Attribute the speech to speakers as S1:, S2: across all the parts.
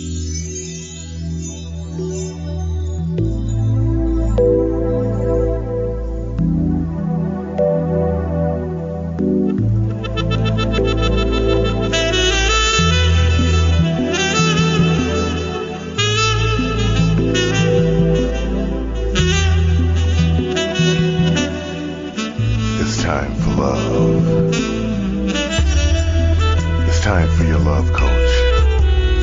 S1: It's time for love. It's time for your love coach.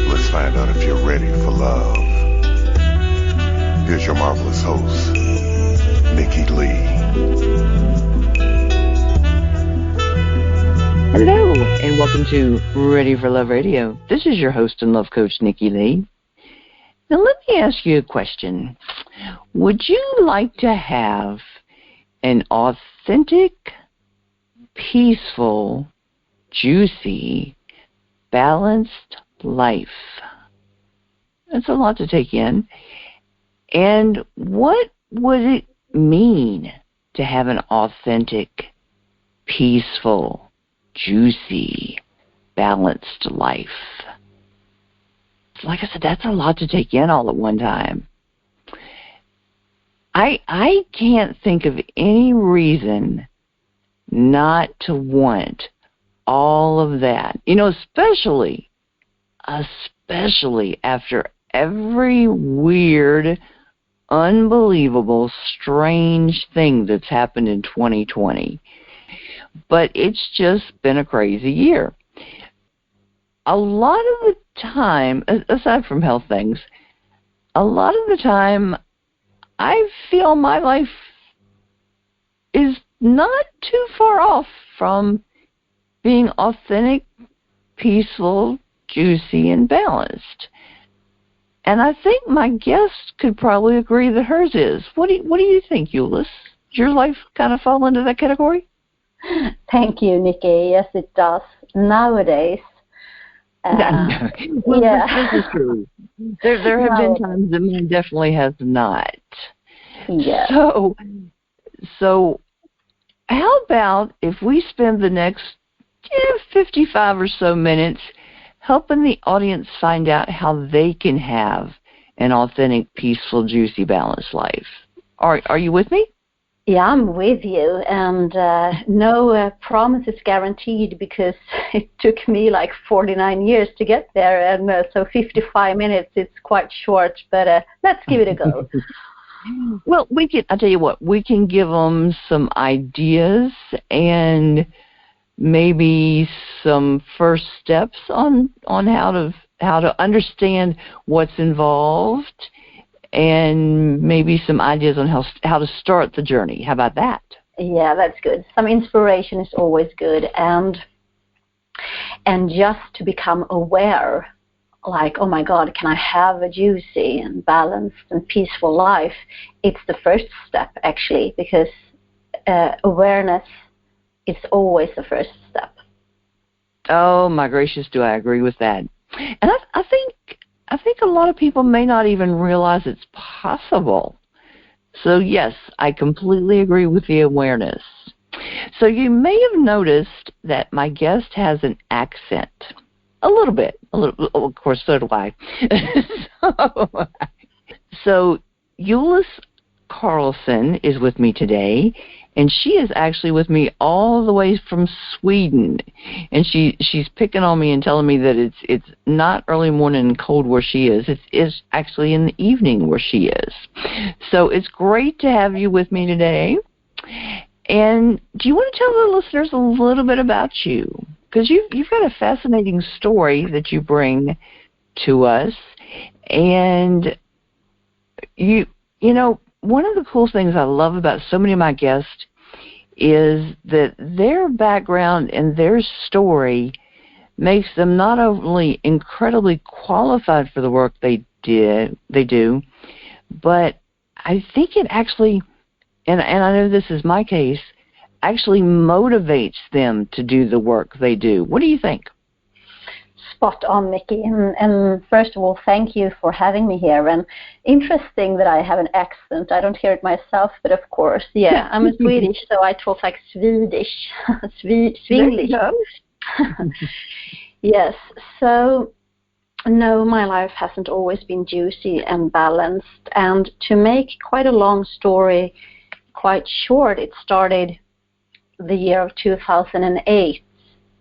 S1: Let's find out if you're ready for love. Here's your marvelous host, Nikki Lee.
S2: Hello, and welcome to Ready for Love Radio. This is your host and love coach, Nikki Lee. Now, let me ask you a question. Would you like to have an authentic, peaceful, juicy, balanced life? That's a lot to take in. And what would it mean to have an authentic, peaceful, juicy, balanced life? Like I said, that's a lot to take in all at one time. I can't think of any reason not to want all of that. You know, especially after every weird, unbelievable, strange thing that's happened in 2020. But it's just been a crazy year. A lot of the time, aside from health things, a lot of the time I feel my life is not too far off from being authentic, peaceful, juicy, and balanced. And I think my guest could probably agree that hers is. What do you think, Ullis? Does your life kind of fall into that category?
S3: Thank you, Nikki. Yes, it does. Nowadays.
S2: Well, yeah. This is true. There have been times that mine definitely has not.
S3: Yeah.
S2: So how about if we spend the next 55 or so minutes helping the audience find out how they can have an authentic, peaceful, juicy, balanced life? Are you with me?
S3: Yeah, I'm with you, and no promise is guaranteed because it took me like 49 years to get there, and so 55 minutes is quite short, but let's give it a go.
S2: Well, I'll tell you what, we can give them some ideas and maybe some first steps on how to understand what's involved, and maybe some ideas on how to start the journey. How about that?
S3: Yeah, that's good. Some inspiration is always good, and just to become aware, like, oh my God, can I have a juicy and balanced and peaceful life? It's the first step, actually, because awareness is always the first step.
S2: Oh my gracious, do I agree with that? And I think a lot of people may not even realize it's possible. So yes, I completely agree with the awareness. So you may have noticed that my guest has an accent. A little bit. Of course, so do I. So Ullis Karlsson is with me today, and she is actually with me all the way from Sweden. And she's picking on me and telling me that it's not early morning and cold where she is. It's actually in the evening where she is. So it's great to have you with me today. And do you want to tell the listeners a little bit about you? Because you've got a fascinating story that you bring to us. And you know, one of the cool things I love about so many of my guests is that their background and their story makes them not only incredibly qualified for the work they do, but I think it actually, and I know this is my case, actually motivates them to do the work they do. What do you think?
S3: Spot on, Nikki. And first of all, thank you for having me here. And interesting that I have an accent. I don't hear it myself, but of course, yeah, I'm a Swedish, so I talk like Swedish. Swedish. Yes. So No, my life hasn't always been juicy and balanced. And to make quite a long story quite short, it started the year of 2008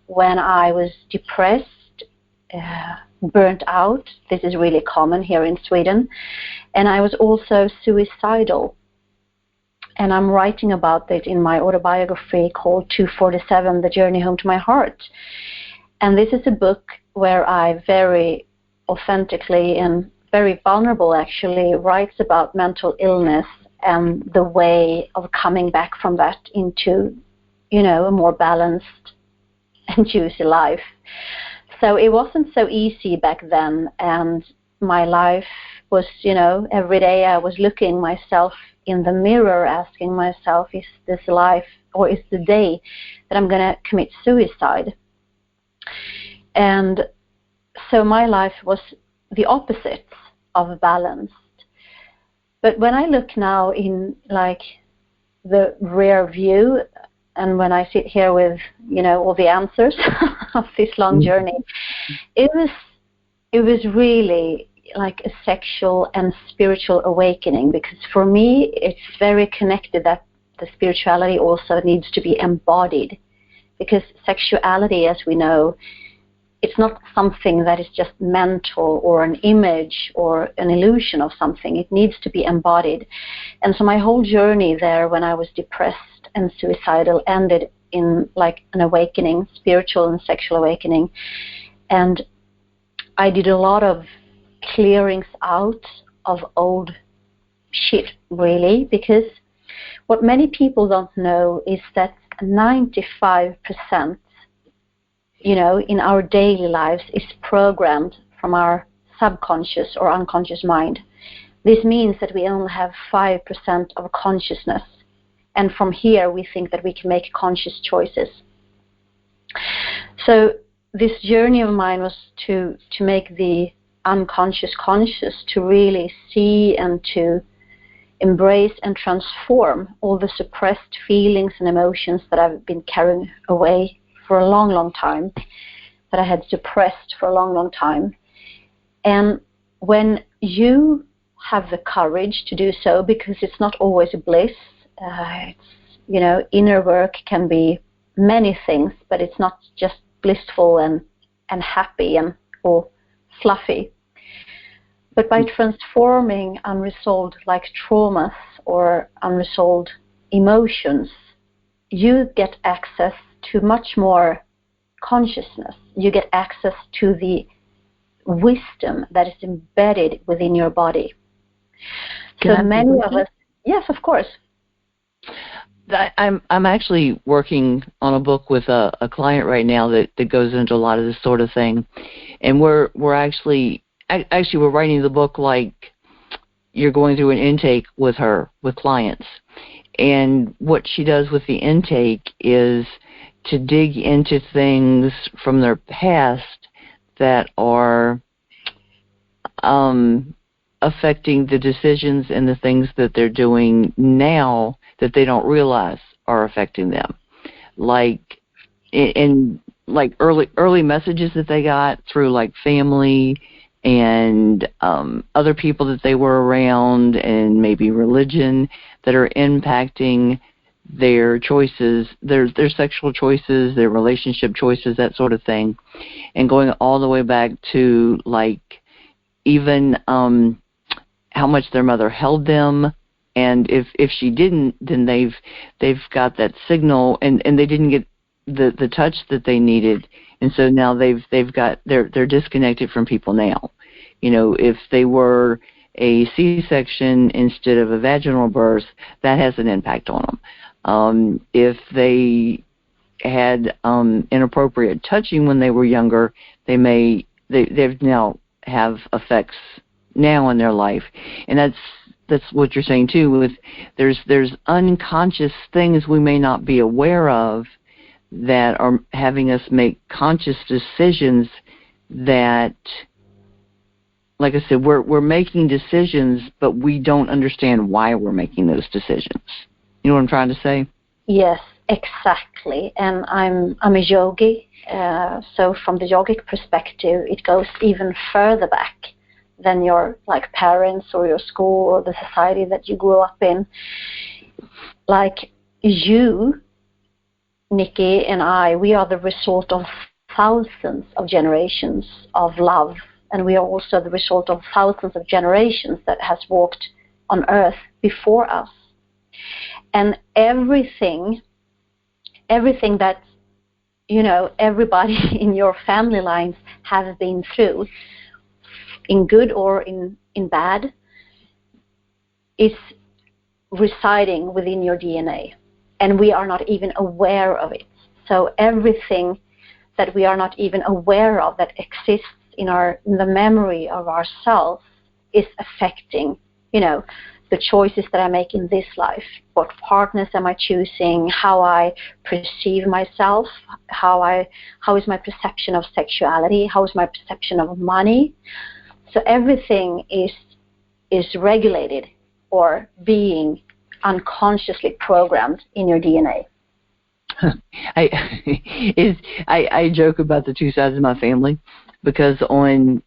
S3: when I was depressed, burnt out. This is really common here in Sweden. And I was also suicidal. And I'm writing about it in my autobiography called 247, The Journey Home to My Heart. And this is a book where I very authentically and very vulnerable actually writes about mental illness and the way of coming back from that into, a more balanced and juicy life. So it wasn't so easy back then, and my life was, every day I was looking myself in the mirror, asking myself, is this life or is the day that I'm going to commit suicide? And so my life was the opposite of balanced. But when I look now in like the rear view, and when I sit here with, all the answers of this long journey, it was really like a sexual and spiritual awakening, because for me it's very connected that the spirituality also needs to be embodied, because sexuality, as we know, it's not something that is just mental or an image or an illusion of something. It needs to be embodied. And so my whole journey there when I was depressed and suicidal ended in like an awakening, spiritual and sexual awakening. And I did a lot of clearings out of old shit, really, because what many people don't know is that 95% in our daily lives is programmed from our subconscious or unconscious mind. This means that we only have 5% of consciousness. And from here, we think that we can make conscious choices. So this journey of mine was to make the unconscious conscious, to really see and to embrace and transform all the suppressed feelings and emotions that I've been carrying away for a long, long time, that I had suppressed for a long, long time. And when you have the courage to do so, because it's not always a bliss, inner work can be many things, but it's not just blissful and happy and or fluffy. But by transforming unresolved like traumas or unresolved emotions, you get access to much more consciousness. You get access to the wisdom that is embedded within your body. So many of us, yes, of course.
S2: I'm actually working on a book with a client right now that goes into a lot of this sort of thing, and we're actually we're writing the book like you're going through an intake with clients, and what she does with the intake is to dig into things from their past that are affecting the decisions and the things that they're doing now that they don't realize are affecting them, like in like early messages that they got through like family and other people that they were around, and maybe religion, that are impacting their choices, their sexual choices, their relationship choices, that sort of thing, and going all the way back to like even how much their mother held them, and if she didn't, then they've got that signal, and they didn't get the touch that they needed, and so now they're disconnected from people now. If they were a C-section instead of a vaginal birth, that has an impact on them. If they had inappropriate touching when they were younger, they've now have effects now in their life, and that's what you're saying too. With there's unconscious things we may not be aware of that are having us make conscious decisions that, like I said, we're making decisions, but we don't understand why we're making those decisions. You know what I'm trying to say?
S3: Yes, Exactly, and I'm a yogi, so from the yogic perspective, it goes even further back than your like parents or your school or the society that you grew up in. Like you, Nikki, and I, we are the result of thousands of generations of love, and we are also the result of thousands of generations that has walked on earth before us. And everything that, you know, everybody in your family lines have been through, in good or in bad, is residing within your DNA. And we are not even aware of it. So everything that we are not even aware of that exists in the memory of ourselves is affecting, you know, the choices that I make in this life. What partners am I choosing? How I perceive myself? How is my perception of sexuality? How is my perception of money? So everything is regulated or being unconsciously programmed in your DNA.
S2: I joke about the two sides of my family, because on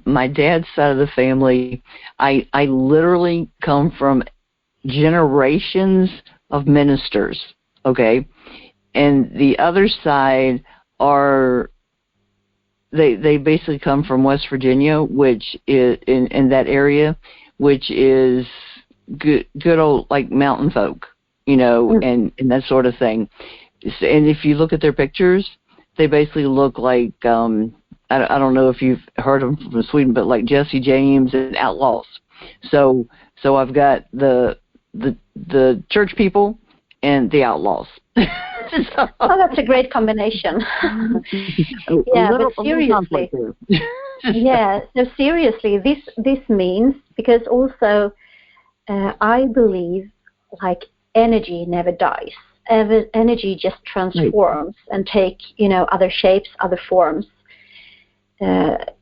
S2: my dad's side of the family, I literally come from generations of ministers, okay? And the other side are, they basically come from West Virginia, which is in that area, which is good old like mountain folk, you know, and that sort of thing. And if you look at their pictures, they basically look like I don't know if you've heard of them from Sweden, but like Jesse James and Outlaws. So I've got the church people and the Outlaws.
S3: Oh, that's a great combination. Yeah, but seriously. Yeah, so seriously, this means, because also I believe like energy never dies. Energy just transforms and take, you know, other shapes, other forms.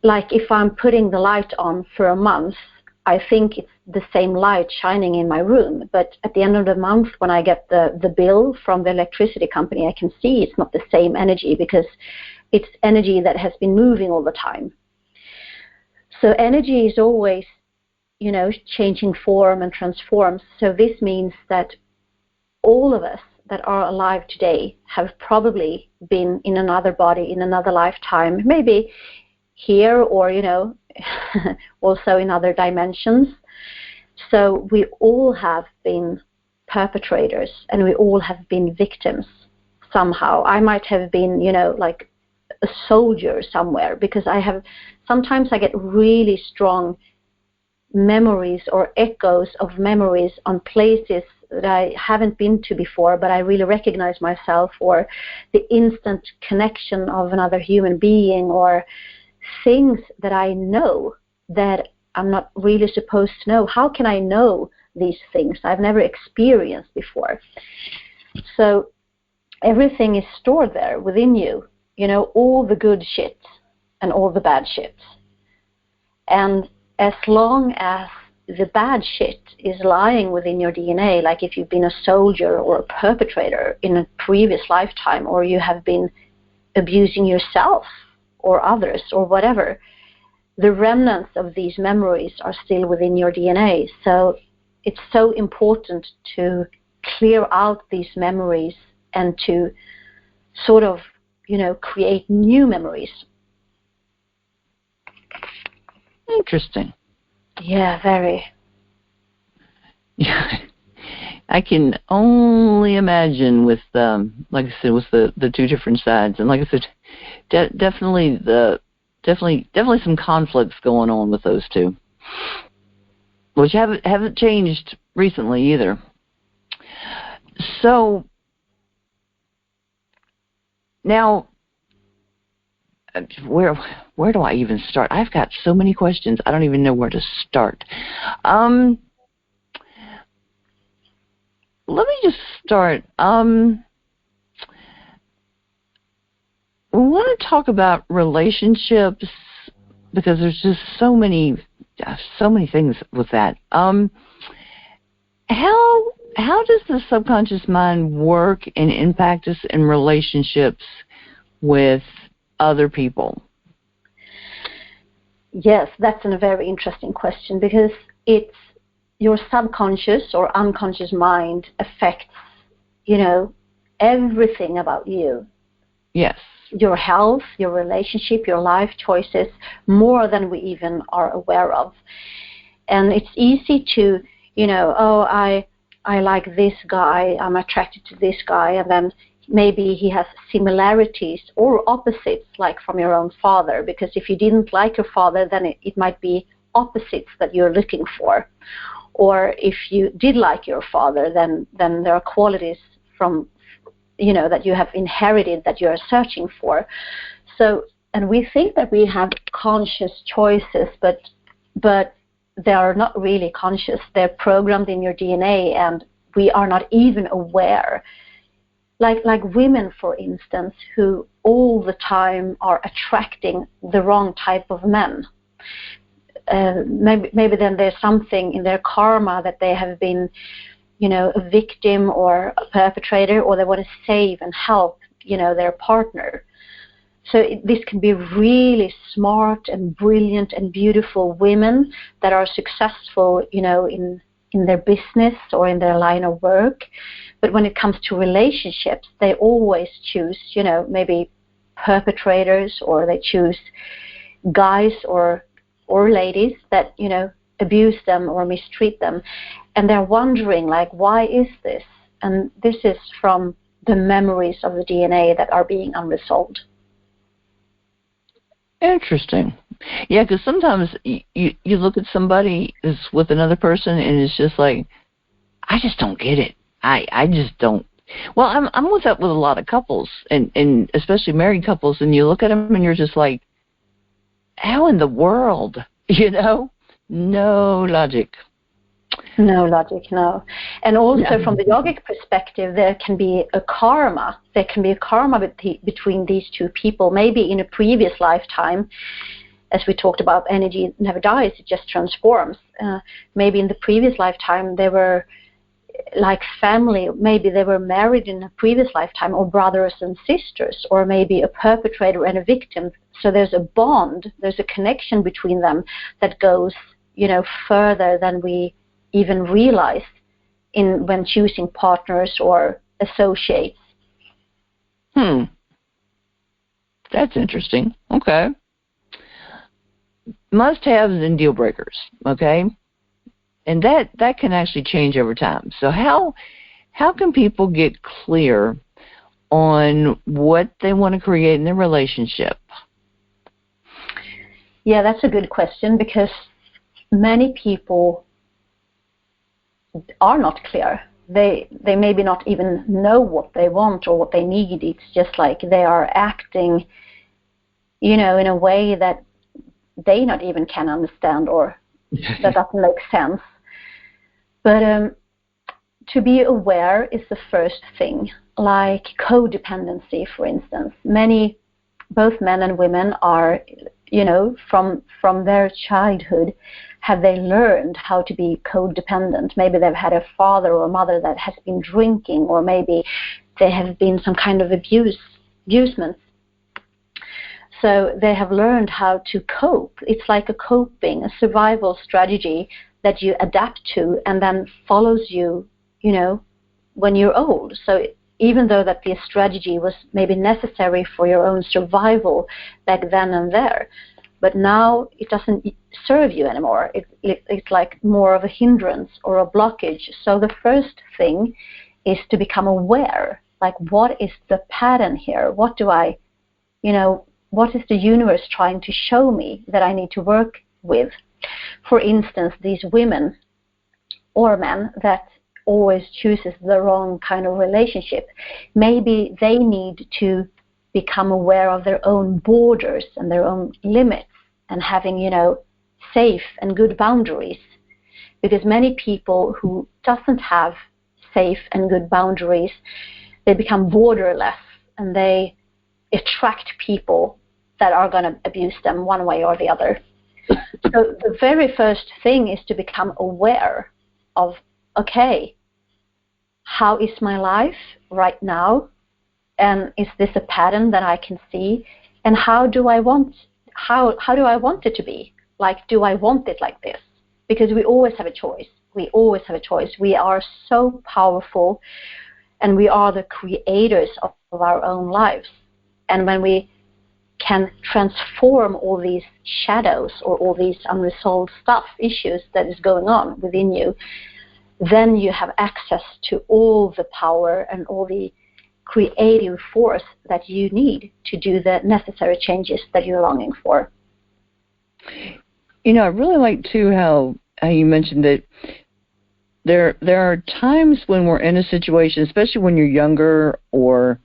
S3: Like if I'm putting the light on for a month, I think it's the same light shining in my room. But at the end of the month, when I get the bill from the electricity company, I can see it's not the same energy, because it's energy that has been moving all the time. So energy is always, you know, changing form and transforms. So this means that all of us that are alive today have probably been in another body, in another lifetime, maybe here or, you know, also in other dimensions. So we all have been perpetrators and we all have been victims somehow. I might have been, you know, like a soldier somewhere, because sometimes I get really strong memories or echoes of memories on places that I haven't been to before, but I really recognize myself, or the instant connection of another human being, or things that I know that I'm not really supposed to know. How can I know these things I've never experienced before? So everything is stored there within you, you know, all the good shit and all the bad shit. And as long as the bad shit is lying within your DNA, like if you've been a soldier or a perpetrator in a previous lifetime, or you have been abusing yourself or others or whatever, the remnants of these memories are still within your DNA. So it's so important to clear out these memories and to sort of, you know, create new memories.
S2: Interesting.
S3: Yeah, very.
S2: Yeah, I can only imagine with, like I said, with the two different sides, and like I said, definitely some conflicts going on with those two, which haven't changed recently either. So now, where do I even start? I've got so many questions. I don't even know where to start. Let me just start. I want to talk about relationships, because there's just so many things with that. How how does the subconscious mind work and impact us in relationships with other people?
S3: Yes, that's a very interesting question, because it's your subconscious or unconscious mind affects, everything about you.
S2: Yes.
S3: Your health, your relationship, your life choices, more than we even are aware of. And it's easy to, I like this guy, I'm attracted to this guy, and then maybe he has similarities or opposites, like from your own father, because if you didn't like your father, then it might be opposites that you're looking for. Or if you did like your father, then there are qualities from, that you have inherited that you are searching for. So, and we think that we have conscious choices, but they are not really conscious. They're programmed in your DNA, and we are not even aware. Like women, for instance, who all the time are attracting the wrong type of men. Maybe then there's something in their karma that they have been, a victim or a perpetrator, or they want to save and help, their partner. So this can be really smart and brilliant and beautiful women that are successful, in their business or in their line of work. But when it comes to relationships, they always choose, maybe perpetrators, or they choose guys or ladies that, abuse them or mistreat them. And they're wondering, like, why is this? And this is from the memories of the DNA that are being unresolved.
S2: Interesting. Yeah, because sometimes you look at somebody that's with another person, and it's just like, I just don't get it. I just don't. Well, I'm with that with a lot of couples, and especially married couples, and you look at them and you're just like, how in the world? No logic.
S3: No logic, no. And also from the yogic perspective, there can be a karma. There can be a karma between these two people. Maybe in a previous lifetime, as we talked about, energy never dies, it just transforms. Maybe in the previous lifetime, they were like family. Maybe they were married in a previous lifetime, or brothers and sisters, or maybe a perpetrator and a victim. So there's a bond, there's a connection between them that goes, further than we even realize when choosing partners or associates.
S2: That's interesting. Okay. Must-haves and deal breakers, okay? And that can actually change over time. So how can people get clear on what they want to create in their relationship?
S3: Yeah, that's a good question, because many people are not clear. They maybe not even know what they want or what they need. It's just like they are acting, in a way that they not even can understand, or that doesn't make sense. But to be aware is the first thing. Like codependency, for instance. Both men and women are, from their childhood, have they learned how to be codependent. Maybe they've had a father or a mother that has been drinking, or maybe they have been some kind of abusement. So they have learned how to cope. It's like a survival strategy that you adapt to, and then follows you, when you're old. So even though that the strategy was maybe necessary for your own survival back then and there, but now it doesn't serve you anymore. It's like more of a hindrance or a blockage. So the first thing is to become aware. Like, what is the pattern here? What is the universe trying to show me that I need to work with? For instance, these women or men that always chooses the wrong kind of relationship, maybe they need to become aware of their own borders and their own limits, and having, safe and good boundaries. Because many people who doesn't have safe and good boundaries, they become borderless, and they attract people that are going to abuse them one way or the other. So the very first thing is to become aware of, okay, how is my life right now? And is this a pattern that I can see? And how do I want it to be? Like, do I want it like this? Because we always have a choice. We always have a choice. We are so powerful, and we are the creators of our own lives. And when we can transform all these shadows or all these unresolved issues that is going on within you, then you have access to all the power and all the creative force that you need to do the necessary changes that you're longing for.
S2: You know, I really like too how you mentioned that there are times when we're in a situation, especially when you're younger, or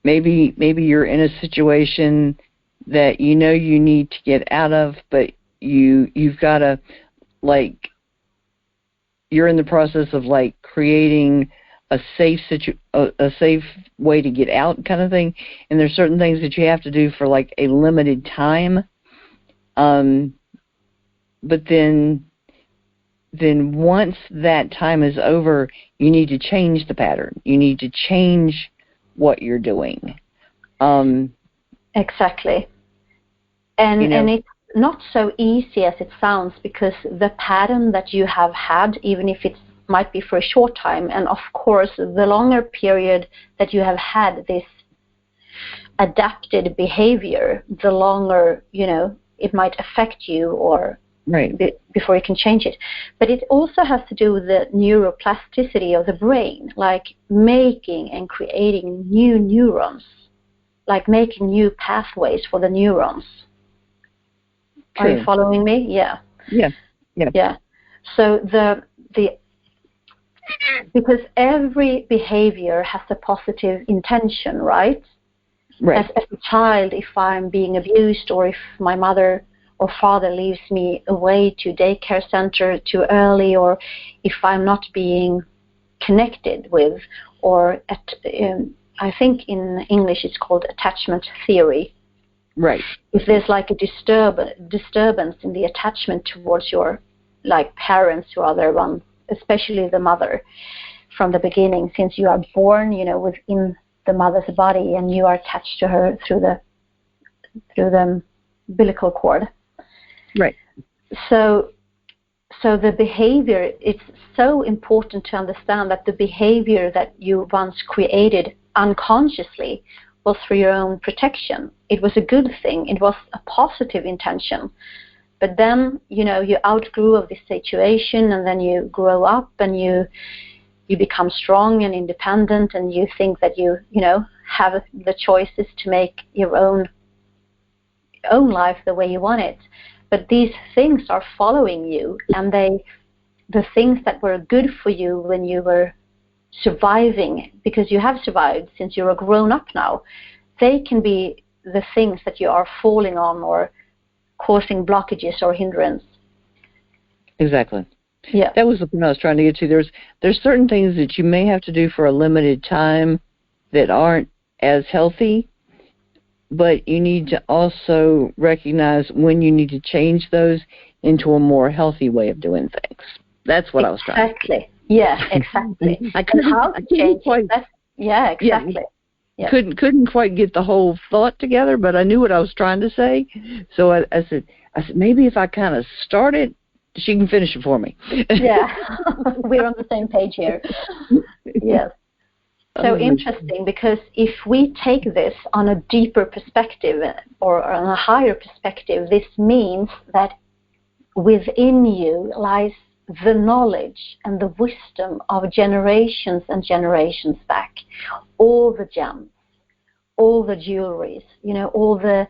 S2: maybe you're in a situation that you know you need to get out of, but you've got to, like, you're in the process of like creating a safe way to get out, kind of thing. And there's certain things that you have to do for like a limited time. But then once that time is over, you need to change the pattern. You need to change what you're doing.
S3: Exactly. And it's not so easy as it sounds, because the pattern that you have had, even if it might be for a short time, and of course the longer period that you have had this adapted behavior, the longer, it might affect you, or
S2: right,
S3: before you can change it. But it also has to do with the neuroplasticity of the brain, like making and creating new neurons, like making new pathways for the neurons.
S2: True.
S3: Are you following me? Yeah. Yeah. So because every behavior has a positive intention, right?
S2: Right.
S3: As a child, if I'm being abused, or if my mother or father leaves me away to daycare center too early, or if I'm not being connected with, or I think in English it's called attachment theory.
S2: Right.
S3: If there's like a disturbance in the attachment towards your like parents or other one, especially the mother, from the beginning, since you are born, within the mother's body, and you are attached to her through the umbilical cord.
S2: Right.
S3: So the behavior, it's so important to understand that the behavior that you once created unconsciously was for your own protection. It was a good thing. It was a positive intention. But then, you outgrew of this situation, and then you grow up, and you become strong and independent, and you think that you have the choices to make your own life the way you want it. But these things are following you, and the things that were good for you when you were surviving, because you have survived since you're a grown up now, they can be the things that you are falling on or causing blockages or hindrance.
S2: Exactly.
S3: Yeah.
S2: That was the point I was trying to get to. There's certain things that you may have to do for a limited time that aren't as healthy, but you need to also recognize when you need to change those into a more healthy way of doing things. That's what I was trying to do.
S3: Exactly. Yeah, exactly. Yeah, exactly. Yeah.
S2: Couldn't quite get the whole thought together, but I knew what I was trying to say. So I said maybe if I kind of start it, she can finish it for me.
S3: Yeah, we're on the same page here. Yes. So interesting, because if we take this on a deeper perspective, or on a higher perspective, this means that within you lies the knowledge and the wisdom of generations and generations back. All the gems, all the jewelries, all the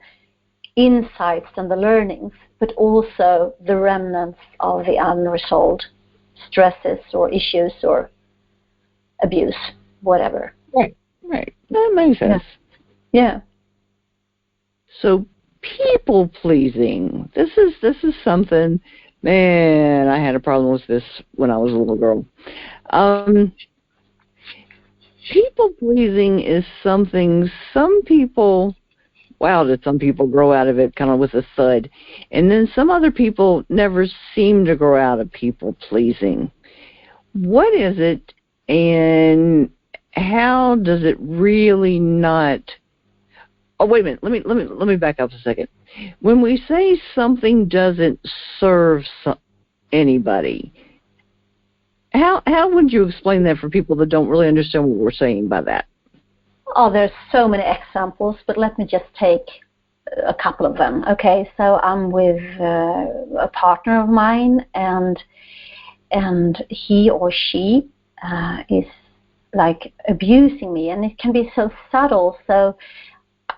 S3: insights and the learnings, but also the remnants of the unresolved stresses or issues or abuse, whatever.
S2: Right. That makes sense.
S3: Yeah.
S2: So people pleasing. This is something, man, I had a problem with this when I was a little girl. People pleasing is something some people grow out of it kind of with a thud. And then some other people never seem to grow out of people pleasing. What is it And how does it really not? Oh, wait a minute. Let me back up a second. When we say something doesn't serve anybody, how would you explain that for people that don't really understand what we're saying by that?
S3: Oh, there's so many examples, but let me just take a couple of them. Okay, so I'm with a partner of mine, and he or she is like abusing me, and it can be so subtle, so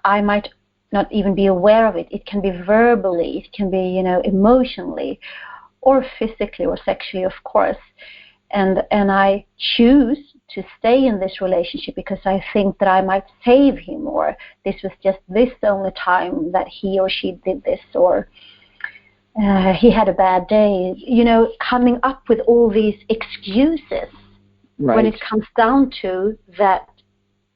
S3: I might not even be aware of it. It can be verbally, it can be, emotionally, or physically or sexually, of course. And I choose to stay in this relationship because I think that I might save him, or this was just this only time that he or she did this, or he had a bad day. Coming up with all these excuses. Right. When it comes down to that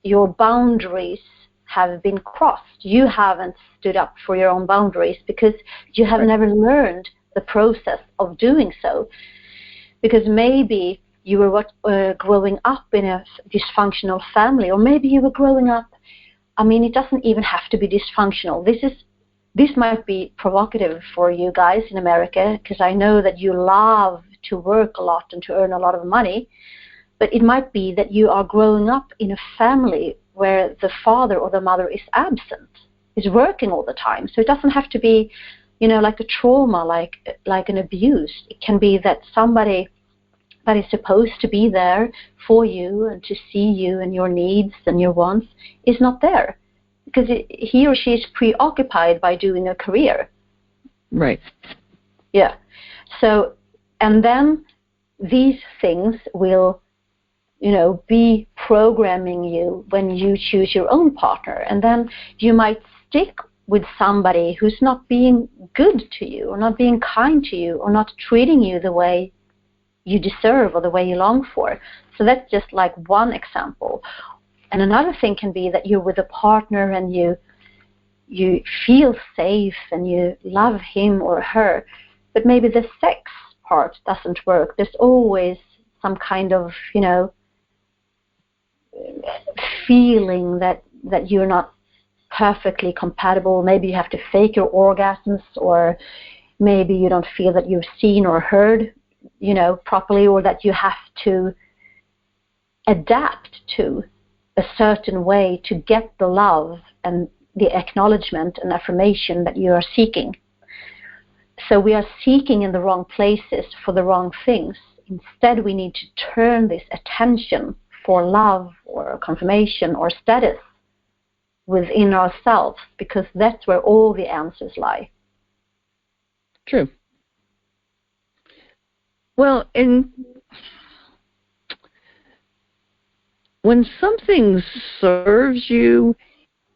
S3: your boundaries have been crossed. You haven't stood up for your own boundaries because you have never learned the process of doing so. Because maybe you were growing up in a dysfunctional family, or maybe you were growing up, it doesn't even have to be dysfunctional. This might be provocative for you guys in America, because I know that you love to work a lot and to earn a lot of money. But it might be that you are growing up in a family where the father or the mother is absent, is working all the time. So it doesn't have to be, like a trauma, like an abuse. It can be that somebody that is supposed to be there for you and to see you and your needs and your wants is not there because he or she is preoccupied by doing a career.
S2: Right.
S3: Yeah. So, and then these things will be programming you when you choose your own partner. And then you might stick with somebody who's not being good to you, or not being kind to you, or not treating you the way you deserve or the way you long for. So that's just like one example. And another thing can be that you're with a partner and you feel safe and you love him or her, but maybe the sex part doesn't work. There's always some kind of, feeling that you're not perfectly compatible. Maybe you have to fake your orgasms, or maybe you don't feel that you're seen or heard, properly, or that you have to adapt to a certain way to get the love and the acknowledgement and affirmation that you are seeking. So we are seeking in the wrong places for the wrong things. Instead, we need to turn this attention for love or confirmation or status within ourselves, because that's where all the answers lie.
S2: True. Well, and when something serves you,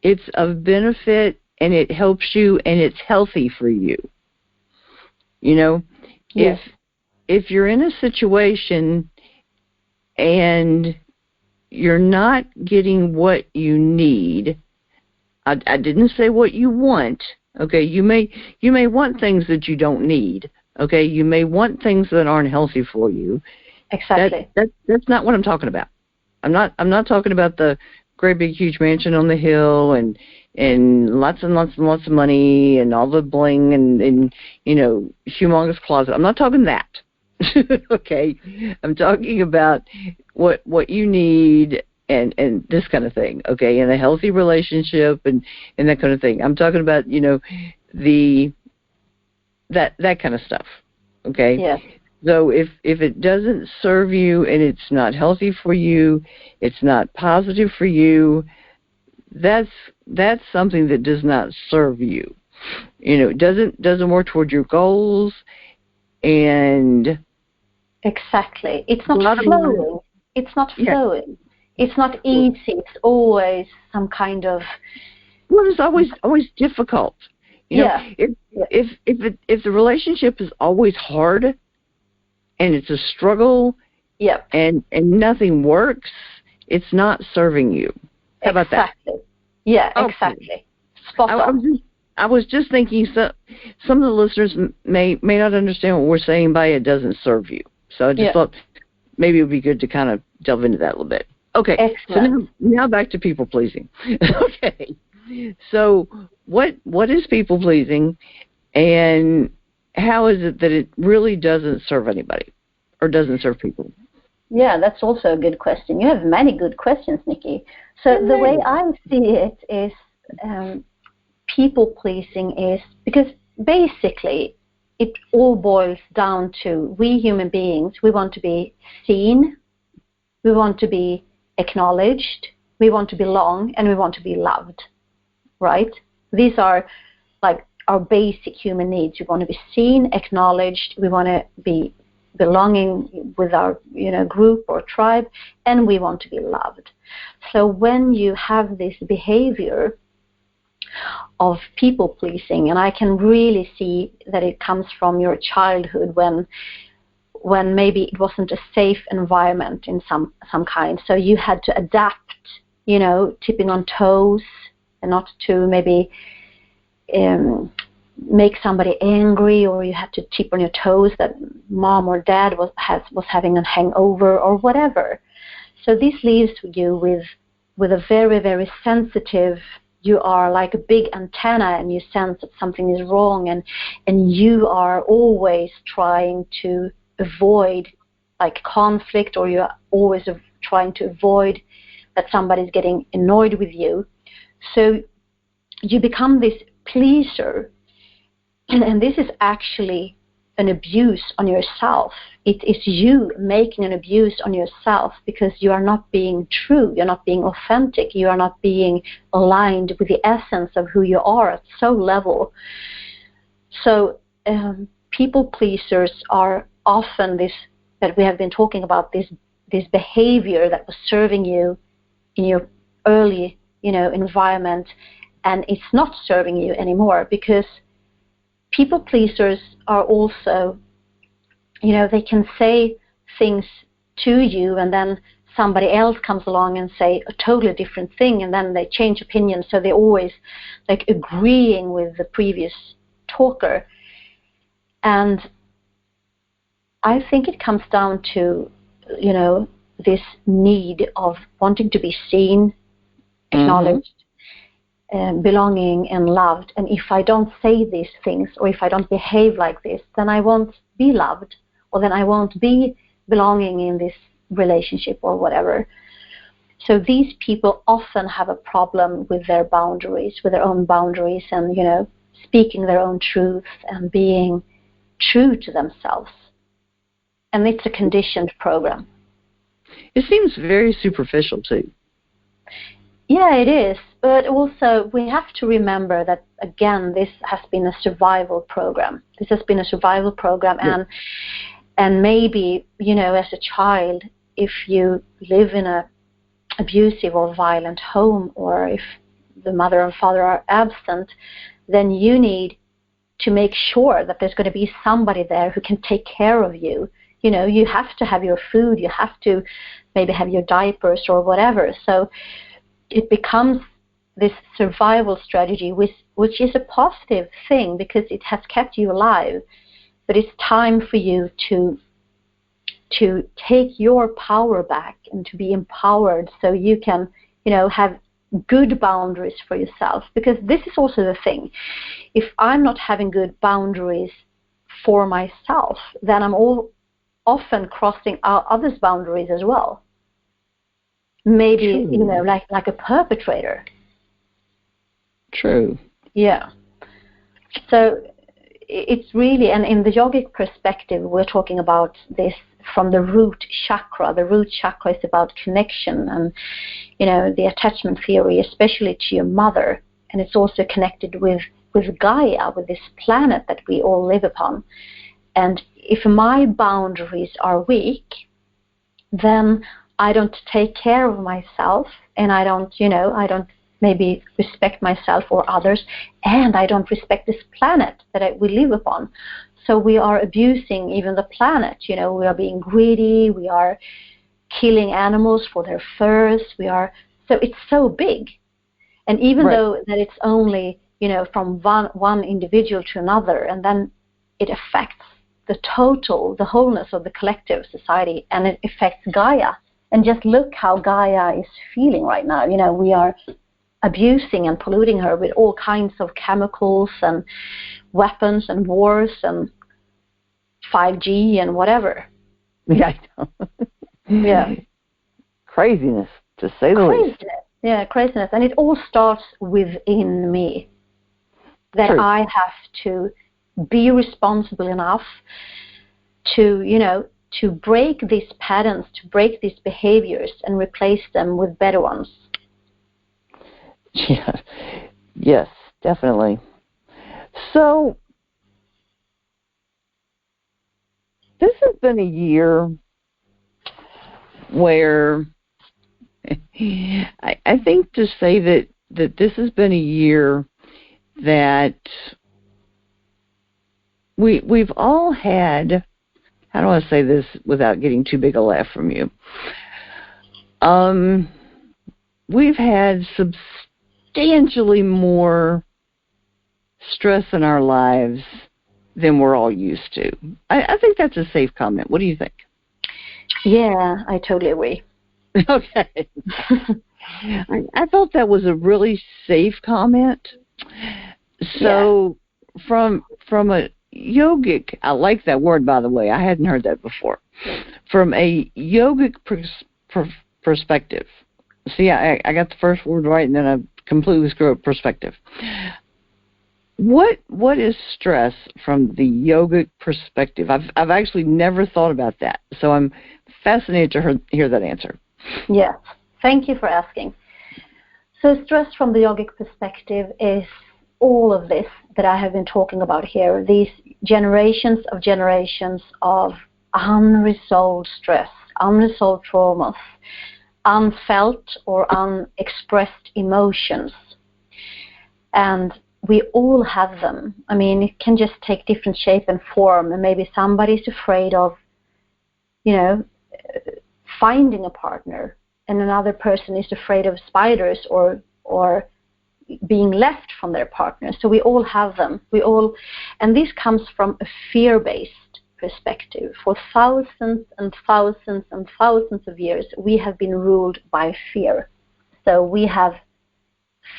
S2: it's of benefit and it helps you and it's healthy for you.
S3: Yes.
S2: If you're in a situation and you're not getting what you need, I didn't say what you want. Okay, you may want things that you don't need. Okay, you may want things that aren't healthy for you.
S3: Exactly.
S2: That's not what I'm talking about. I'm not talking about the great big huge mansion on the hill and lots and lots and lots of money and all the bling and humongous closet. I'm not talking that. Okay, I'm talking about what you need and this kind of thing. Okay, and a healthy relationship and that kind of thing. I'm talking about that kind of stuff. Okay.
S3: Yeah.
S2: So if it doesn't serve you and it's not healthy for you, it's not positive for you, that's something that does not serve you. It doesn't work toward your goals. And
S3: exactly, it's not flowing. It's not flowing. It's not easy. It's always some kind of.
S2: Well, it's always difficult. If the relationship is always hard and it's a struggle, and nothing works, it's not serving you. How about that?
S3: Yeah, exactly. Spot on.
S2: I was just thinking some of the listeners may not understand what we're saying by it doesn't serve you. So I just thought maybe it would be good to kind of delve into that a little bit. Okay.
S3: Excellent.
S2: So now back to people pleasing. Okay. So what is people pleasing, and how is it that it really doesn't serve anybody or doesn't serve people?
S3: Yeah, that's also a good question. You have many good questions, Nikki. So the way I see it is people pleasing is because basically it all boils down to we human beings, we want to be seen, we want to be acknowledged, we want to belong, and we want to be loved, right? These are like our basic human needs. We want to be seen, acknowledged, we want to be belonging with our group or tribe, and we want to be loved. So when you have this behavior of people pleasing, and I can really see that it comes from your childhood when maybe it wasn't a safe environment in some kind, so you had to adapt, tipping on toes and not to maybe make somebody angry, or you had to tip on your toes that mom or dad was having a hangover or whatever. So this leaves you with a very, very sensitive, you are like a big antenna and you sense that something is wrong, and you are always trying to avoid like conflict, or you're always trying to avoid that somebody's getting annoyed with you. So you become this pleaser. And this is actually an abuse on yourself. It is you making an abuse on yourself because you are not being true, you're not being authentic, you are not being aligned with the essence of who you are at some level. So people pleasers are often this, that we have been talking about, this behavior that was serving you in your early environment, and it's not serving you anymore, because people pleasers are also, they can say things to you and then somebody else comes along and say a totally different thing, and then they change opinion, so they're always like agreeing with the previous talker. And I think it comes down to, this need of wanting to be seen, acknowledged, belonging and loved. And if I don't say these things, or if I don't behave like this, then I won't be loved, or then I won't be belonging in this relationship or whatever. So these people often have a problem with their boundaries, with their own boundaries, and speaking their own truth and being true to themselves. And it's a conditioned program.
S2: It seems very superficial too.
S3: Yeah, it is. But also we have to remember that, again, this has been a survival program. This has been a survival program. Yeah. And maybe, as a child, if you live in a abusive or violent home, or if the mother and father are absent, then you need to make sure that there's going to be somebody there who can take care of you. You have to have your food, you have to maybe have your diapers or whatever. So it becomes this survival strategy, which is a positive thing because it has kept you alive. But it's time for you to take your power back and to be empowered, so you can, have good boundaries for yourself. Because this is also the thing. If I'm not having good boundaries for myself, then I'm often crossing out others' boundaries as well. Maybe,
S2: True.
S3: like a perpetrator.
S2: True.
S3: Yeah. So it's really, and in the yogic perspective, we're talking about this from the root chakra. The root chakra is about connection and, the attachment theory, especially to your mother. And it's also connected with Gaia, with this planet that we all live upon. And if my boundaries are weak, then I don't take care of myself, and I don't maybe respect myself or others, and I don't respect this planet that we live upon. So we are abusing even the planet. We are being greedy. We are killing animals for their furs. So it's so big. And even though that it's only, from one individual to another, and then it affects the wholeness of the collective society, and it affects Gaia. And just look how Gaia is feeling right now. You know, we are abusing and polluting her with all kinds of chemicals and weapons and wars and 5G and whatever.
S2: Yeah, I know.
S3: Yeah.
S2: Craziness, to say the least.
S3: Yeah, craziness. And it all starts within me. That
S2: True.
S3: I have to be responsible enough to, you know, to break these patterns, to break these behaviors and replace them with better ones.
S2: Yeah. Yes, definitely. So, this has been a year where I think to say that this has been a year that we've all had, how do I say this without getting too big a laugh from you? We've had substantially more stress in our lives than we're all used to. I think that's a safe comment. What do you think?
S3: Yeah, I totally agree.
S2: Okay. I thought that was a really safe comment. So from a yogic, I like that word, by the way. I hadn't heard that before. From a yogic perspective. See, I got the first word right, and then I completely screwed up perspective. What is stress from the yogic perspective? I've actually never thought about that, so I'm fascinated to hear that answer.
S3: Yes, thank you for asking. So stress from the yogic perspective is all of this that I have been talking about here, these generations of unresolved stress, unresolved traumas, unfelt or unexpressed emotions. And we all have them. I mean, it can just take different shape and form, and maybe somebody's afraid of, you know, finding a partner, and another person is afraid of spiders or being left from their partner. So we all have them. And this comes from a fear-based perspective. For thousands and thousands and thousands of years, we have been ruled by fear. So we have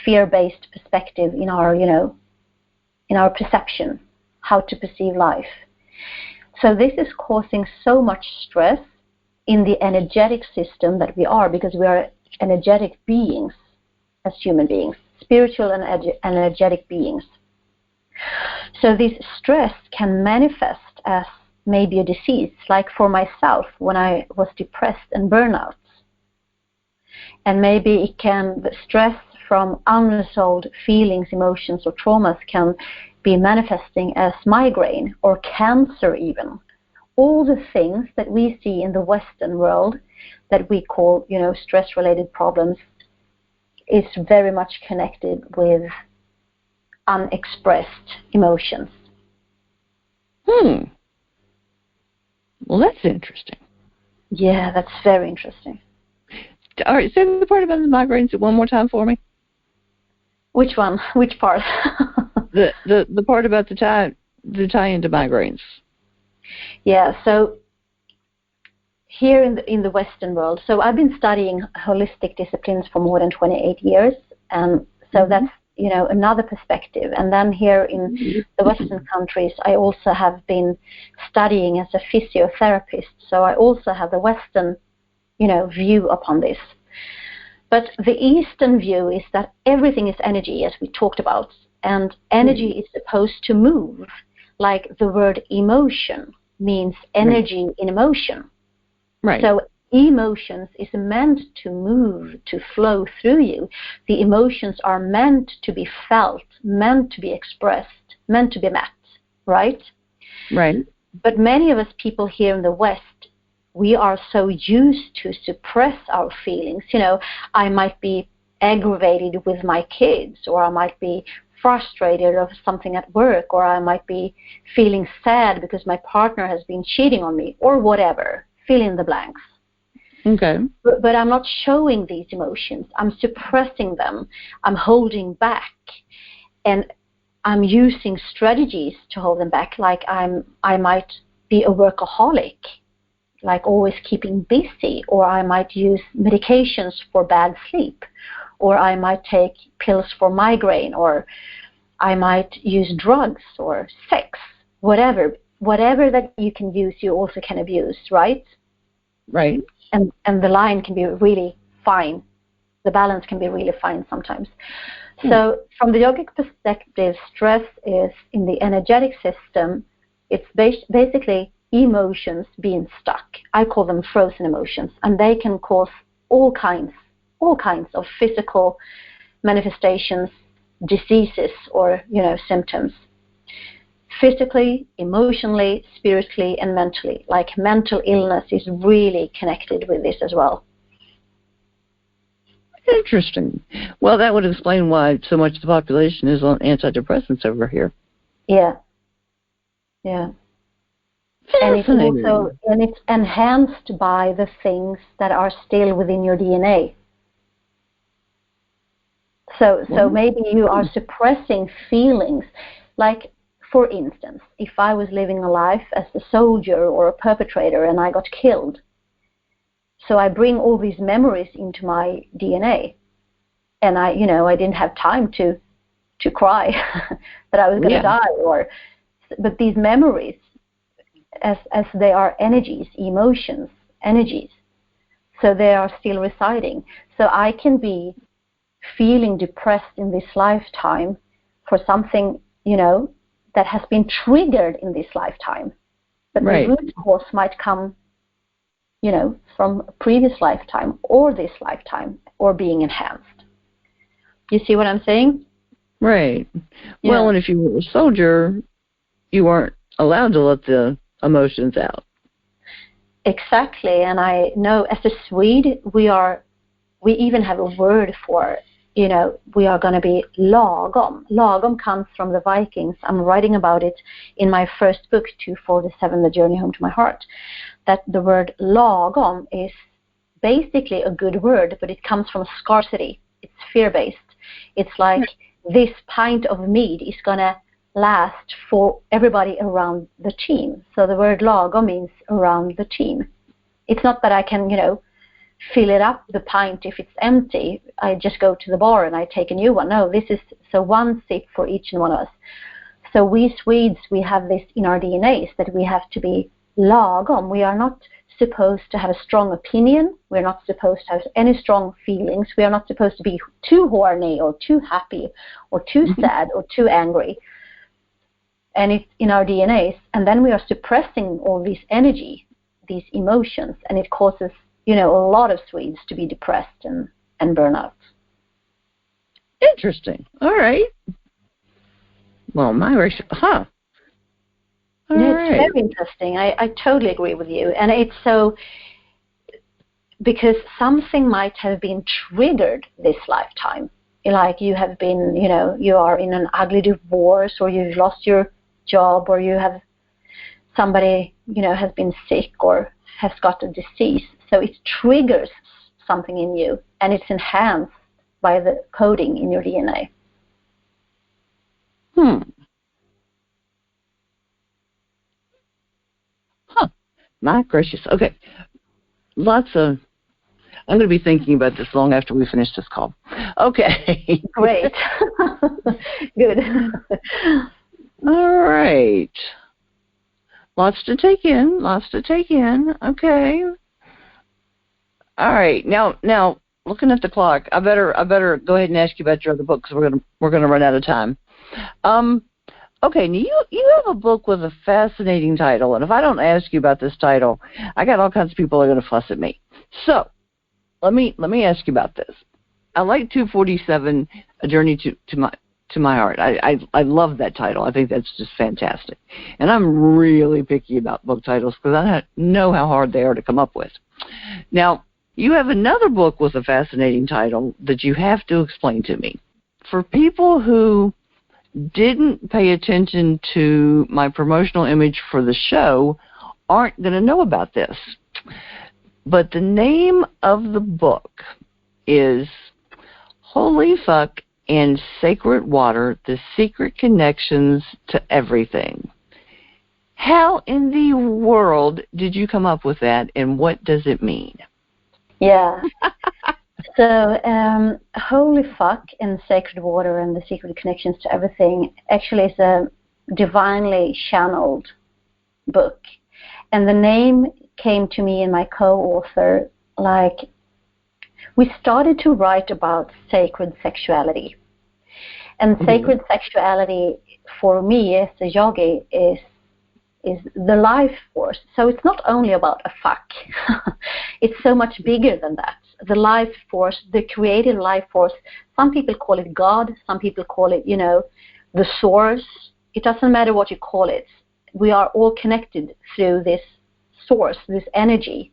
S3: fear-based perspective in our, you know, in our perception, how to perceive life. So this is causing so much stress in the energetic system that we are, because we are energetic beings as human beings, spiritual and energetic beings. So this stress can manifest as maybe a disease, like for myself when I was depressed and burnout. And maybe the stress from unresolved feelings, emotions, or traumas can be manifesting as migraine or cancer even. All the things that we see in the Western world that we call, you know, stress-related problems is very much connected with unexpressed emotions.
S2: Well, that's interesting.
S3: Yeah, that's very interesting.
S2: All right, say the part about the migraines one more time for me.
S3: Which one? Which part?
S2: the part about the tie into migraines.
S3: Yeah, so here in the Western world, so I've been studying holistic disciplines for more than 28 years, and so that's, you know, another perspective. And then here in the Western countries, I also have been studying as a physiotherapist, so I also have the Western, you know, view upon this. But the Eastern view is that everything is energy, as we talked about, and energy is supposed to move, like the word emotion means energy in emotion.
S2: Right.
S3: So emotions is meant to move, to flow through you. The emotions are meant to be felt, meant to be expressed, meant to be met, right?
S2: Right.
S3: But many of us people here in the West, we are so used to suppress our feelings. You know, I might be aggravated with my kids, or I might be frustrated of something at work, or I might be feeling sad because my partner has been cheating on me, or whatever. Fill in the blanks.
S2: Okay.
S3: But I'm not showing these emotions. I'm suppressing them. I'm holding back. And I'm using strategies to hold them back, like I might be a workaholic. like always keeping busy, or I might use medications for bad sleep, or I might take pills for migraine, or I might use drugs or sex, whatever that you can use, you also can abuse, right?
S2: Right.
S3: And the line can be really fine. The balance can be really fine sometimes. So from the yogic perspective, stress is in the energetic system. It's basically emotions being stuck. I call them frozen emotions, and they can cause all kinds of physical manifestations, diseases, or symptoms. Physically, emotionally, spiritually, and mentally. Like mental illness is really connected with this as well.
S2: Interesting. Well, that would explain why so much of the population is on antidepressants over here.
S3: Yeah. And it's enhanced by the things that are still within your DNA. So maybe you are suppressing feelings. Like, for instance, if I was living a life as a soldier or a perpetrator and I got killed, so I bring all these memories into my DNA, and I didn't have time to cry that I was going to die, but these memories, as they are energies, emotions, energies, so they are still residing. So I can be feeling depressed in this lifetime for something, that has been triggered in this lifetime, but the root cause might come from a previous lifetime or this lifetime, or being enhanced. You see what I'm saying?
S2: Right. Yeah. Well, and if you were a soldier, you weren't allowed to let the emotions out.
S3: Exactly. And I know as a Swede, we even have a word for, we are going to be lagom. Lagom comes from the Vikings. I'm writing about it in my first book, 247, The Journey Home to My Heart. That the word lagom is basically a good word, but it comes from scarcity. It's fear-based. It's like this pint of mead is going to last for everybody around the team. So the word lagom means around the team. It's not that I can, fill it up, the pint, if it's empty. I just go to the bar and I take a new one. No, this is so one sip for each and one of us. So we Swedes, we have this in our DNAs that we have to be lagom. We are not supposed to have a strong opinion. We're not supposed to have any strong feelings. We are not supposed to be too horny or too happy or too sad or too angry. And it's in our DNAs. And then we are suppressing all this energy, these emotions, and it causes, a lot of Swedes to be depressed and burn out.
S2: Interesting. All right. Well, it's
S3: very interesting. I totally agree with you. And it's so, because something might have been triggered this lifetime. Like you have been, you are in an ugly divorce, or you've lost your job, or you have somebody, has been sick or has got a disease. So it triggers something in you, and it's enhanced by the coding in your DNA.
S2: My gracious. Okay. I'm going to be thinking about this long after we finish this call. Okay.
S3: Great. Good.
S2: All right. Lots to take in. Okay. All right. Now, looking at the clock, I better go ahead and ask you about your other book, because we're gonna run out of time. Okay. Now you have a book with a fascinating title, and if I don't ask you about this title, I got all kinds of people that are gonna fuss at me. So let me ask you about this. I like 247, A Journey to My Heart. I love that title. I think that's just fantastic. And I'm really picky about book titles because I know how hard they are to come up with. Now, you have another book with a fascinating title that you have to explain to me. For people who didn't pay attention to my promotional image for the show, aren't going to know about this. But the name of the book is Holy Fuck and Sacred Water, The Secret Connections to Everything. How in the world did you come up with that, and what does it mean?
S3: Yeah. So, Holy Fuck and Sacred Water and the Secret Connections to Everything actually is a divinely channeled book. And the name came to me and my co-author, like, we started to write about sacred sexuality. And sacred sexuality, for me as a yogi, is the life force. So it's not only about a fuck. It's so much bigger than that. The life force, the creative life force. Some people call it God. Some people call it, the source. It doesn't matter what you call it. We are all connected through this source, this energy.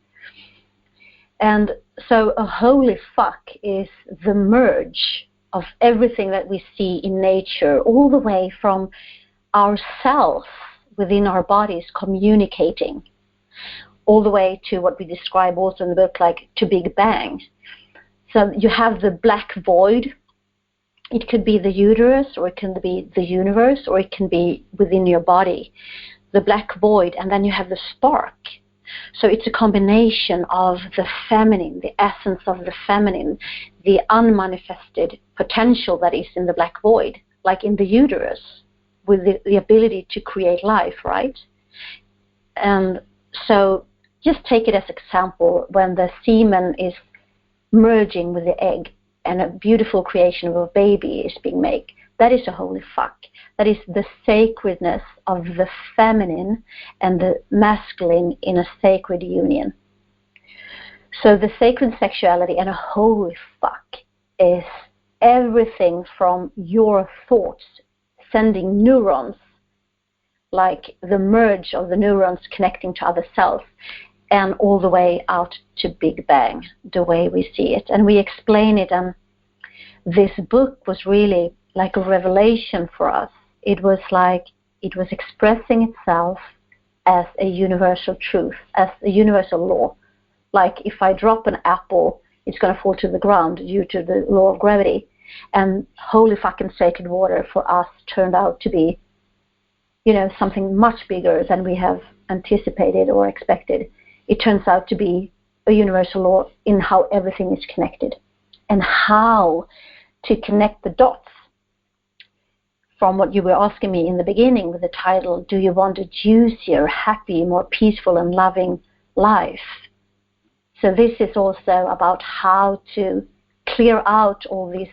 S3: And so a holy fuck is the merge of everything that we see in nature, all the way from ourselves within our bodies communicating, all the way to what we describe also in the book, like to Big Bang. So you have the black void. It could be the uterus, or it can be the universe, or it can be within your body, the black void, and then you have the spark. So it's a combination of the feminine, the essence of the feminine, the unmanifested potential that is in the black void, like in the uterus, with the ability to create life, right? And so just take it as an example, when the semen is merging with the egg and a beautiful creation of a baby is being made, that is a holy fuck. That is the sacredness of the feminine and the masculine in a sacred union. So the sacred sexuality and a holy fuck is everything from your thoughts sending neurons, like the merge of the neurons connecting to other cells, and all the way out to Big Bang, the way we see it. And we explain it, and this book was really like a revelation for us. It was like it was expressing itself as a universal truth, as a universal law. Like if I drop an apple, it's going to fall to the ground due to the law of gravity. And holy fucking sacred water for us turned out to be, something much bigger than we have anticipated or expected. It turns out to be a universal law in how everything is connected and how to connect the dots. From what you were asking me in the beginning with the title, do you want a juicier, happy, more peaceful and loving life? So this is also about how to clear out all this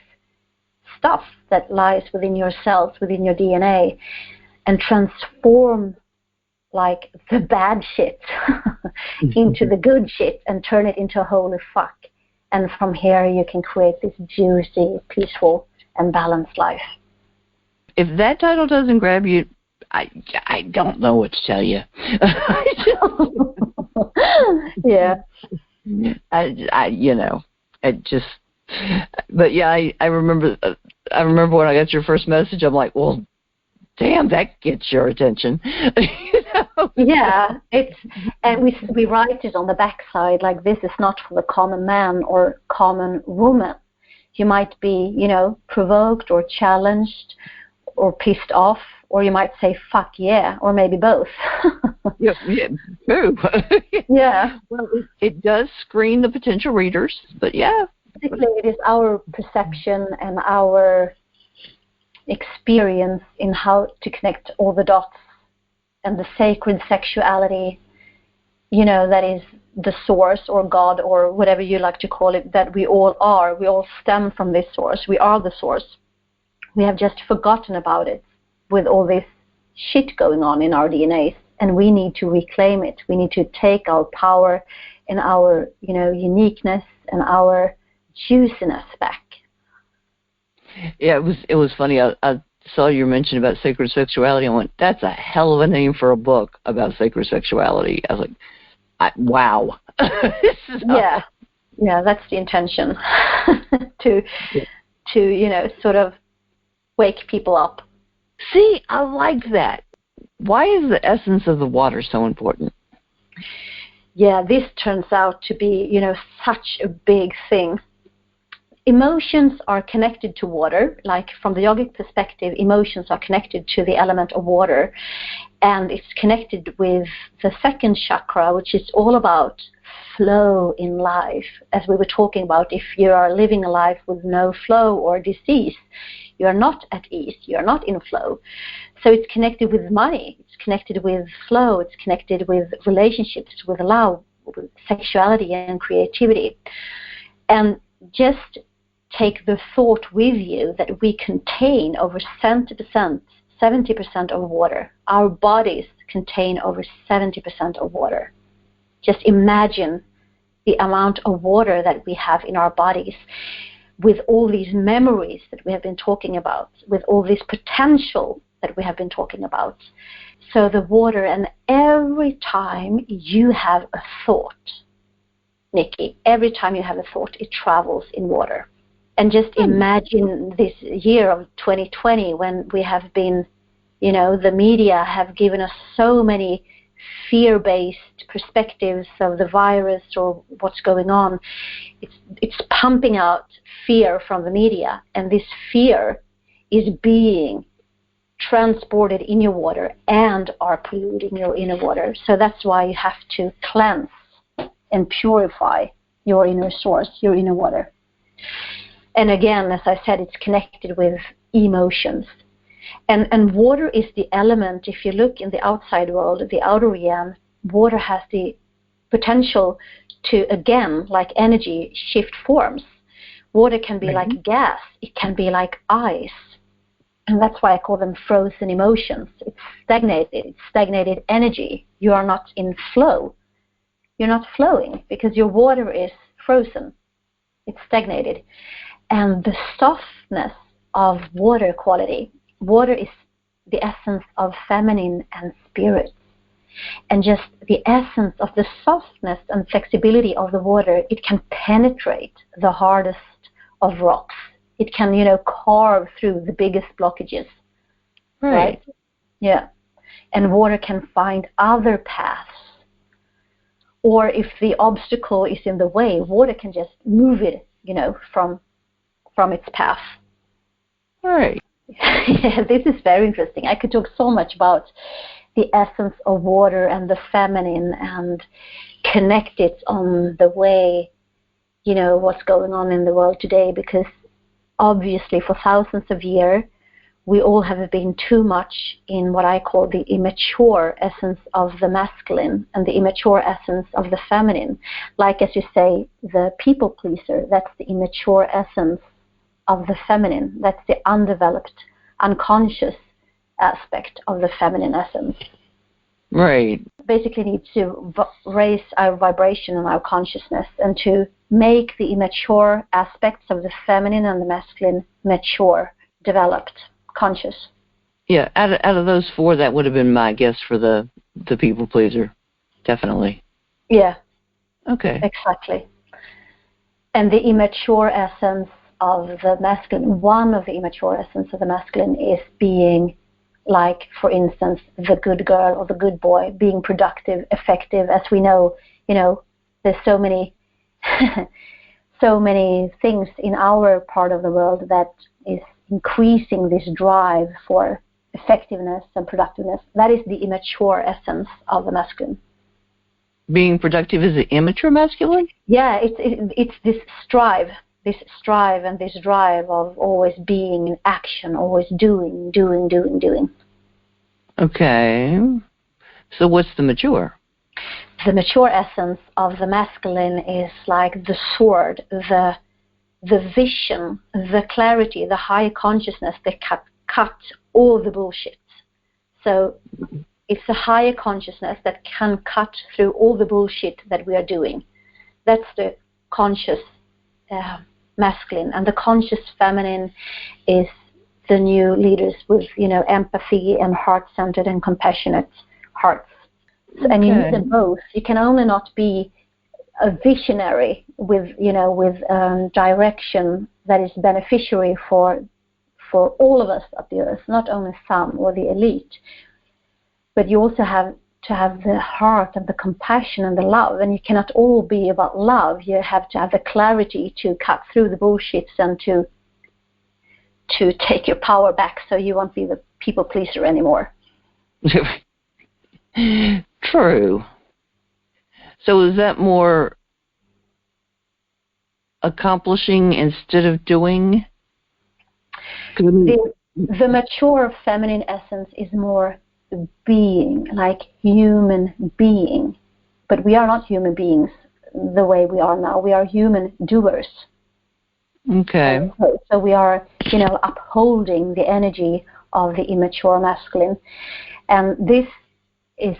S3: stuff that lies within your cells, within your DNA, and transform like the bad shit into the good shit and turn it into a holy fuck. And from here you can create this juicy, peaceful and balanced life.
S2: If that title doesn't grab you, I don't know what to tell you.
S3: Yeah.
S2: But yeah, I remember when I got your first message, I'm like, well, damn, that gets your attention.
S3: Yeah, and we write it on the backside, like, this is not for the common man or common woman. You might be, provoked or challenged or pissed off, or you might say, fuck yeah, or maybe both.
S2: Yeah, true.
S3: Yeah.
S2: Well, it does screen the potential readers, but yeah.
S3: Basically, it is our perception and our experience in how to connect all the dots, and the sacred sexuality, that is the source or God or whatever you like to call it, that we all are. We all stem from this source. We are the source. We have just forgotten about it with all this shit going on in our DNAs, and we need to reclaim it. We need to take our power and our, uniqueness and our juiciness back.
S2: Yeah, it was funny. I saw your mention about sacred sexuality. I went, that's a hell of a name for a book about sacred sexuality. I was like, wow.
S3: Yeah, that's the intention. to sort of wake people up.
S2: See, I like that. Why is the essence of the water so important?
S3: Yeah, this turns out to be, such a big thing. emotions are connected to water. Like from the yogic perspective, emotions are connected to the element of water, and it's connected with the second chakra, which is all about flow in life. As we were talking about, if you are living a life with no flow or disease, you are not at ease, you are not in flow. So it's connected with money, it's connected with flow, it's connected with relationships, with love, with sexuality and creativity. And just take the thought with you that we contain over 70% of water. Our bodies contain over 70% of water. Just imagine the amount of water that we have in our bodies, with all these memories that we have been talking about, with all this potential that we have been talking about. So the water, and every time you have a thought, Nikki, every time you have a thought, it travels in water. And just imagine this year of 2020 when we have been, the media have given us so many fear-based perspectives of the virus or what's going on. It's pumping out fear from the media, and this fear is being transported in your water and are polluting your inner water. So that's why you have to cleanse and purify your inner source, your inner water. And again, as I said, it's connected with emotions. And water is the element, if you look in the outside world, the outer realm, water has the potential to, again, like energy, shift forms. Water can be like gas, it can be like ice. And that's why I call them frozen emotions. It's stagnated energy. You are not in flow. You're not flowing because your water is frozen. It's stagnated. And the softness of water quality, water is the essence of feminine and spirit. And just the essence of the softness and flexibility of the water, it can penetrate the hardest of rocks. It can, carve through the biggest blockages. Right? Yeah. And water can find other paths. Or if the obstacle is in the way, water can just move it, from its path.
S2: Right.
S3: Yeah, this is very interesting. I could talk so much about the essence of water and the feminine and connect it on the way, what's going on in the world today, because obviously for thousands of years, we all have been too much in what I call the immature essence of the masculine and the immature essence of the feminine. Like, as you say, the people pleaser, that's the immature essence of the feminine. That's the undeveloped, unconscious aspect of the feminine essence.
S2: Right.
S3: Basically need to raise our vibration and our consciousness and to make the immature aspects of the feminine and the masculine mature, developed, conscious.
S2: Yeah, out of those four, that would have been my guess for the people pleaser. Definitely.
S3: Yeah.
S2: Okay.
S3: Exactly. And the immature essence of the masculine, one of the immature essence of the masculine is being, like, for instance, the good girl or the good boy, being productive, effective. As we know, there's so many things in our part of the world that is increasing this drive for effectiveness and productiveness. That is the immature essence of the masculine.
S2: Being productive is the immature masculine?
S3: Yeah, it's this strive and this drive of always being in action, always doing.
S2: Okay. So what's the mature?
S3: The mature essence of the masculine is like the sword, the vision, the clarity, the high consciousness that cut all the bullshit. So it's a higher consciousness that can cut through all the bullshit that we are doing. That's the conscious masculine. And the conscious feminine is the new leaders with, empathy and heart-centered and compassionate hearts. And you need them both. You can only not be a visionary with direction that is beneficiary for all of us up the earth, not only some or the elite. But you also have to have the heart and the compassion and the love, and you cannot all be about love. You have to have the clarity to cut through the bullshits and to take your power back, so you won't be the people pleaser anymore.
S2: True. So is that more accomplishing instead of doing?
S3: The mature feminine essence is more being, like human being. But we are not human beings the way we are now. We are human doers.
S2: Okay.
S3: So we are, upholding the energy of the immature masculine. And this is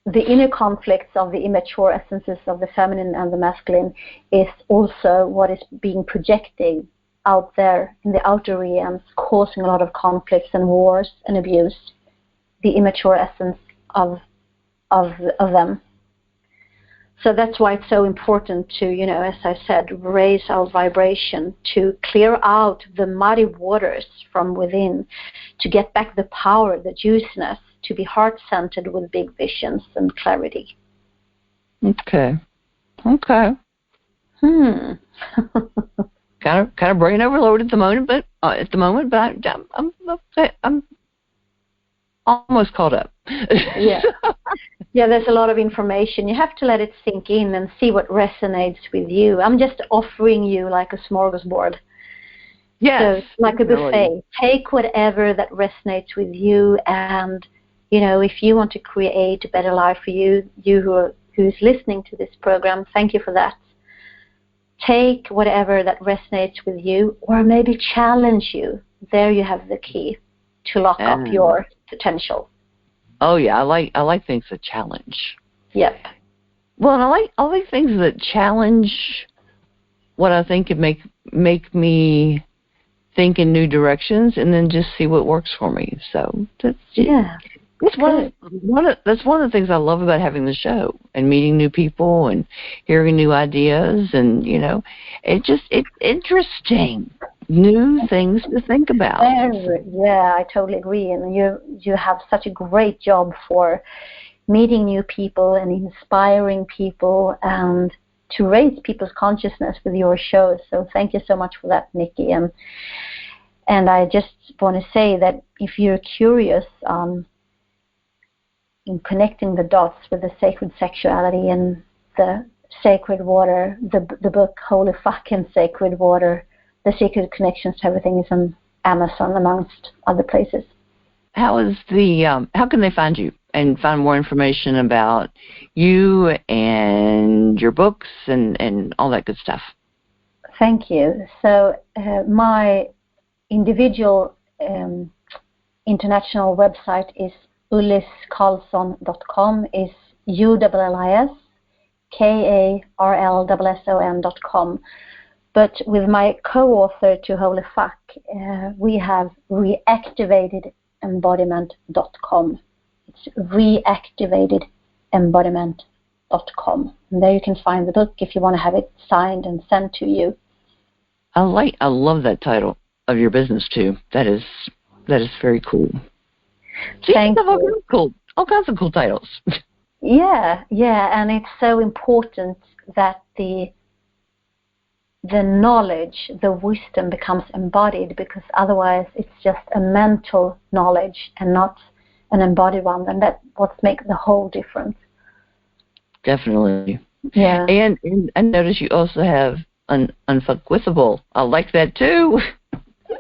S3: the inner conflicts of the immature essences of the feminine and the masculine is also what is being projected out there in the outer realms, causing a lot of conflicts and wars and abuse, the immature essence of them. So that's why it's so important to, as I said, raise our vibration, to clear out the muddy waters from within, to get back the power, the juiciness, to be heart-centered with big visions and clarity.
S2: Okay. kind of brain overload at the moment, but I'm almost caught up.
S3: Yeah. Yeah, there's a lot of information. You have to let it sink in and see what resonates with you. I'm just offering you like a smorgasbord.
S2: Yes.
S3: So it's like a buffet. Really. Take whatever that resonates with you, and if you want to create a better life for you who's listening to this program, thank you for that. Take whatever that resonates with you, or maybe challenge you. There you have the key to lock up your potential.
S2: Oh yeah, I like things that challenge.
S3: Yep.
S2: Well, and I like things that challenge what I think could make me think in new directions, and then just see what works for me. So that's one of the things I love about having the show and meeting new people and hearing new ideas, and it's interesting. New things to think about.
S3: Yeah, I totally agree. And you have such a great job for meeting new people and inspiring people and to raise people's consciousness with your show. So thank you so much for that, Nikki. And I just want to say that if you're curious in connecting the dots with the sacred sexuality and the sacred water, the book Holy Fucking Sacred Water, The Secret Connections to Everything, is on Amazon, amongst other places.
S2: How can they find you and find more information about you and your books and all that good stuff?
S3: Thank you. So my individual international website is ulliskarlsson.com, is ULLISKARLSSON.com. But with my co-author to Holy Fuck, we have reactivatedembodiment.com. It's reactivatedembodiment.com. And there you can find the book if you want to have it signed and sent to you.
S2: I love that title of your business too. That is very cool. So
S3: Thank you.
S2: All kinds of cool titles.
S3: Yeah, and it's so important that the knowledge, the wisdom becomes embodied, because otherwise it's just a mental knowledge and not an embodied one, and that's what makes the whole difference.
S2: Definitely.
S3: Yeah.
S2: And I notice you also have an Unfuckwithable. I like that too.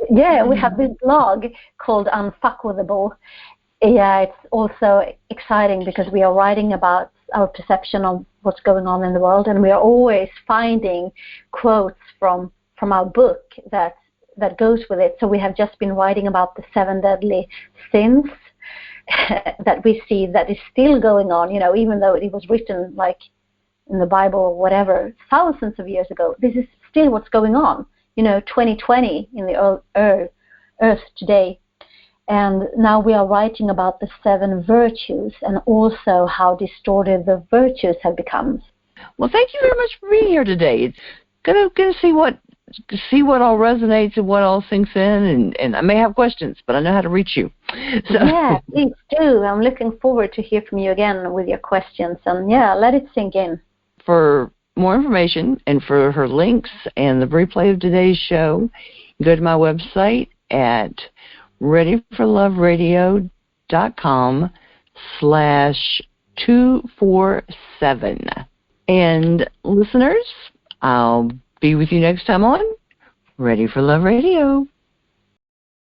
S3: Yeah, we have this blog called Unfuckwithable. Yeah, it's also exciting because we are writing about our perception of what's going on in the world, and we are always finding quotes from our book that goes with it. So we have just been writing about the 7 deadly sins that we see that is still going on, even though it was written like in the Bible or whatever thousands of years ago. This is still what's going on, 2020 in the earth today. And now we are writing about the 7 virtues and also how distorted the virtues have become.
S2: Well, thank you very much for being here today. It's gonna see what all resonates and what all sinks in, and I may have questions, but I know how to reach you. So,
S3: yeah, please do. I'm looking forward to hear from you again with your questions. And yeah, let it sink in.
S2: For more information and for her links and the replay of today's show, go to my website at readyforloveradio.com/247. And listeners, I'll be with you next time on Ready for Love Radio.